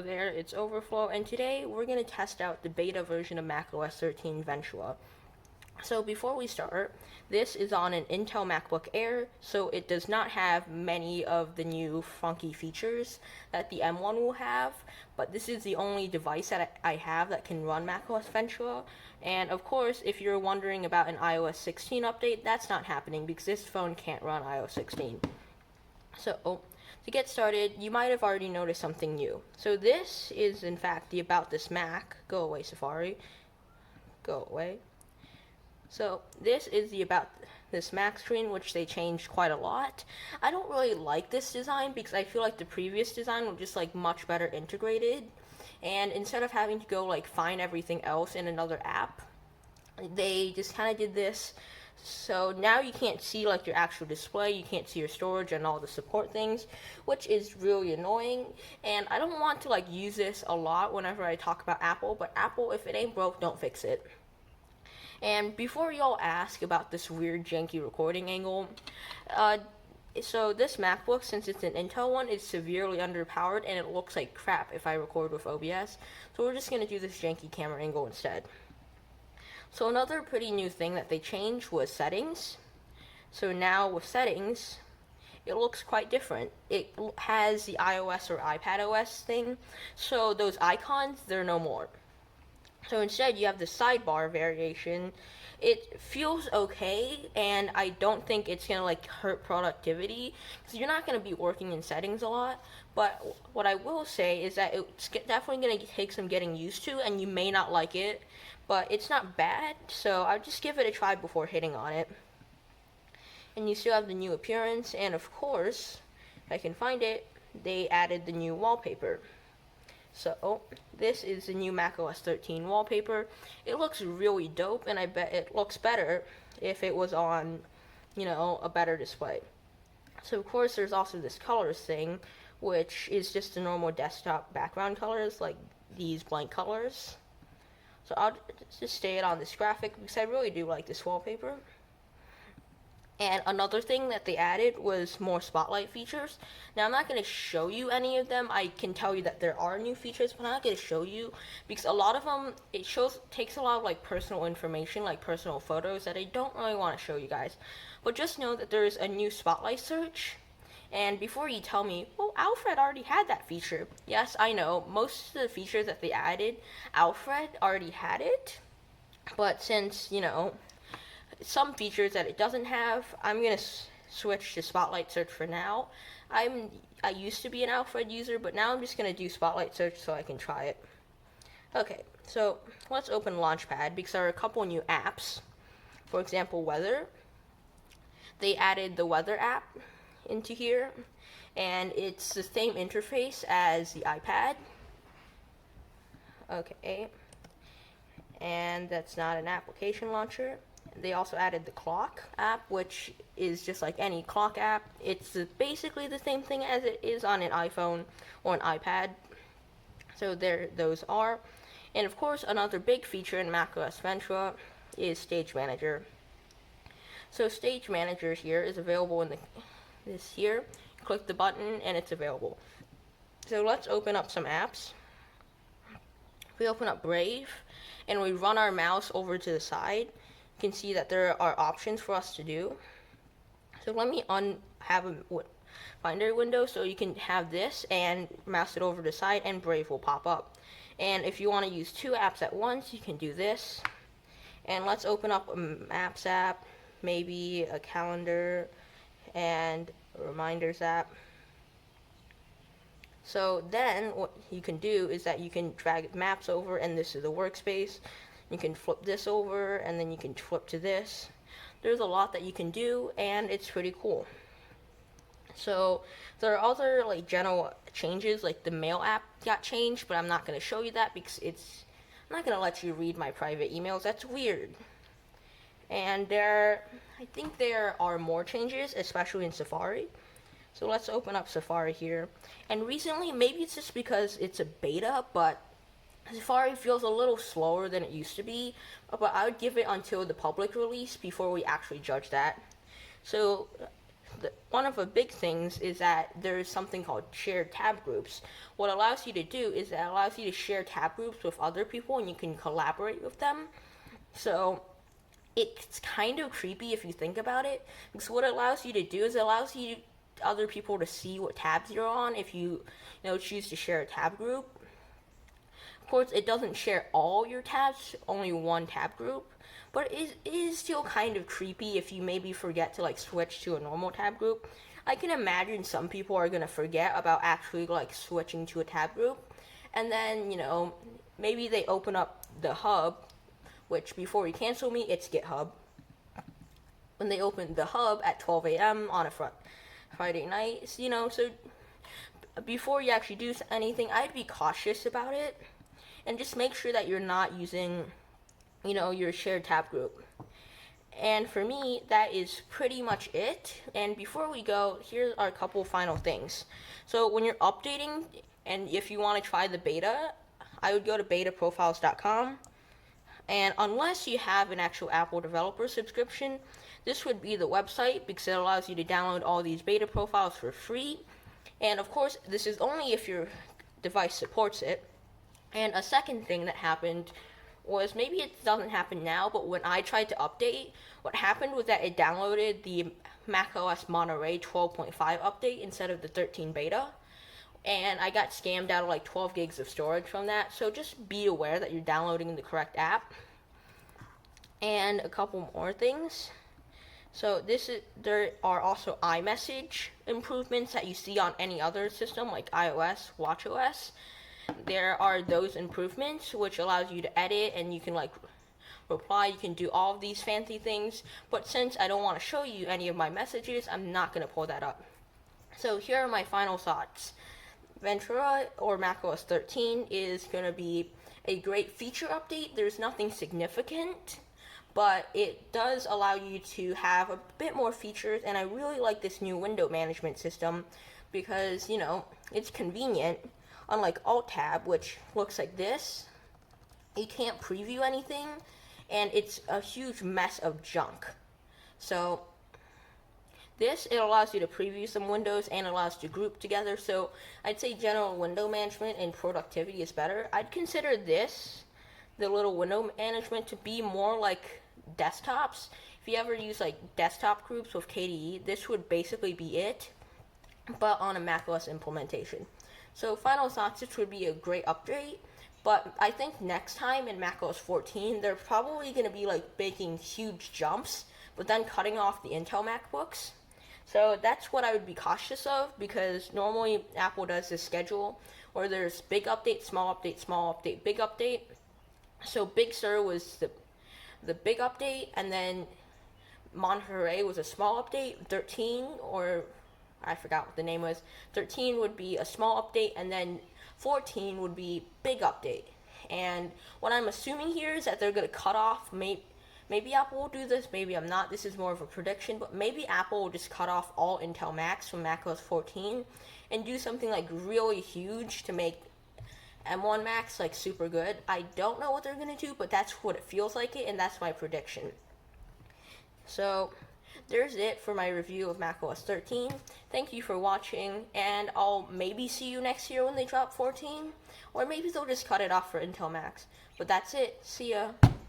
Hello there, it's Overflow, and today we're going to test out the beta version of macOS 13 Ventura. So before we start, this is on an Intel MacBook Air, so it does not have many of the new funky features that the M1 will have, but this is the only device that I have that can run macOS Ventura. And of course, if you're wondering about an iOS 16 update, that's not happening because this phone can't run iOS 16. So, to get started, you might have already noticed something new. So this is, in fact, the About This Mac. Go away, Safari. Go away. So this is the About This Mac screen, which they changed quite a lot. I don't really like this design because I feel like the previous design was just like much better integrated. And instead of having to go like find everything else in another app, they just kind of did this. So now you can't see like your actual display, you can't see your storage and all the support things, which is really annoying. And I don't want to like use this a lot whenever I talk about Apple, but Apple, if it ain't broke, don't fix it. And before y'all ask about this weird janky recording angle, so this MacBook, since it's an Intel one, is severely underpowered and it looks like crap if I record with OBS. So we're just going to do this janky camera angle instead. So another pretty new thing that they changed was settings. So now with settings, it looks quite different. It has the iOS or iPadOS thing, so those icons, they're no more. So instead, you have the sidebar variation. It feels okay, and I don't think it's gonna like hurt productivity because you're not gonna be working in settings a lot. But what I will say is that it's definitely gonna take some getting used to, and you may not like it, but it's not bad. So I'll just give it a try before hitting on it. And you still have the new appearance, and of course, if I can find it, they added the new wallpaper. So, this is the new macOS 13 wallpaper. It looks really dope, and I bet it looks better if it was on, a better display. So, of course, there's also this colors thing, which is just the normal desktop background colors, like these blank colors. So, I'll just stay it on this graphic, because I really do like this wallpaper. And another thing that they added was more spotlight features. Now, I'm not going to show you any of them. I can tell you that there are new features, but I'm not going to show you because a lot of them, takes a lot of like personal information, like personal photos that I don't really want to show you guys. But just know that there's a new spotlight search. And before you tell me, well, Alfred already had that feature. Yes, I know. Most of the features that they added, Alfred already had it. But since, some features that it doesn't have, I'm going to switch to Spotlight Search for now. I used to be an Alfred user, but now I'm just going to do Spotlight Search so I can try it. Okay, so let's open Launchpad because there are a couple new apps. For example, Weather. They added the Weather app into here, and it's the same interface as the iPad. Okay, and that's not an application launcher. They also added the Clock app, which is just like any clock app. It's basically the same thing as it is on an iPhone or an iPad. So there those are. And of course, another big feature in macOS Ventura is Stage Manager. So Stage Manager here is available in this here. Click the button and it's available. So let's open up some apps. We open up Brave and we run our mouse over to the side. Can see that there are options for us to do. So let me have a Finder window so you can have this and mouse it over to the side and Brave will pop up. And if you want to use two apps at once, you can do this. And let's open up a Maps app, maybe a calendar and a reminders app. So then what you can do is that you can drag Maps over and this is the workspace. You can flip this over, and then you can flip to this. There's a lot that you can do, and it's pretty cool. So there are other like general changes, like the Mail app got changed, but I'm not going to show you that because I'm not going to let you read my private emails. That's weird. And I think there are more changes, especially in Safari. So let's open up Safari here. And recently, maybe it's just because it's a beta, but Safari feels a little slower than it used to be, but I would give it until the public release before we actually judge that. So one of the big things is that there's something called shared tab groups. What allows you to do is it allows you to share tab groups with other people and you can collaborate with them. So it's kind of creepy if you think about it, because what it allows you to do is it allows you other people to see what tabs you're on if you choose to share a tab group. Of course, it doesn't share all your tabs, only one tab group, but it is still kind of creepy if you maybe forget to switch to a normal tab group. I can imagine some people are going to forget about actually switching to a tab group, and then maybe they open up the hub, which before you cancel me, it's GitHub. When they open the hub at 12 a.m. on a Friday night, so before you actually do anything, I'd be cautious about it, and just make sure that you're not using, your shared tab group. And for me, that is pretty much it. And before we go, here are a couple final things. So when you're updating, and if you want to try the beta, I would go to betaprofiles.com. And unless you have an actual Apple developer subscription, this would be the website, because it allows you to download all these beta profiles for free. And of course, this is only if your device supports it. And a second thing that happened was, maybe it doesn't happen now, but when I tried to update, what happened was that it downloaded the macOS Monterey 12.5 update instead of the 13 beta. And I got scammed out of 12 gigs of storage from that. So just be aware that you're downloading the correct app. And a couple more things. So there are also iMessage improvements that you see on any other system like iOS, watchOS. There are those improvements which allows you to edit, and you can reply, you can do all of these fancy things. But since I don't want to show you any of my messages, I'm not going to pull that up. So here are my final thoughts. Ventura or macOS 13 is going to be a great feature update. There's nothing significant, but it does allow you to have a bit more features, and I really like this new window management system because, it's convenient. Unlike Alt-Tab, which looks like this, you can't preview anything, and it's a huge mess of junk. So it allows you to preview some windows and allows you to group together. So I'd say general window management and productivity is better. I'd consider this, the little window management, to be more like desktops. If you ever use desktop groups with KDE, this would basically be it, but on a macOS implementation. So final thoughts, this would be a great upgrade, but I think next time in macOS 14, they're probably going to be making huge jumps, but then cutting off the Intel MacBooks. So that's what I would be cautious of, because normally Apple does this schedule where there's big update, small update, small update, big update. So Big Sur was the big update, and then Monterey was a small update. 13, or I forgot what the name was. 13 would be a small update, and then 14 would be big update. And what I'm assuming here is that they're going to cut off, maybe Apple will do this, maybe I'm not, this is more of a prediction, but maybe Apple will just cut off all Intel Macs from macOS 14 and do something really huge to make M1 Macs super good. I don't know what they're going to do, but that's what it feels like it, and that's my prediction. So there's it for my review of macOS 13. Thank you for watching, and I'll maybe see you next year when they drop 14, or maybe they'll just cut it off for Intel Macs. But that's it. See ya.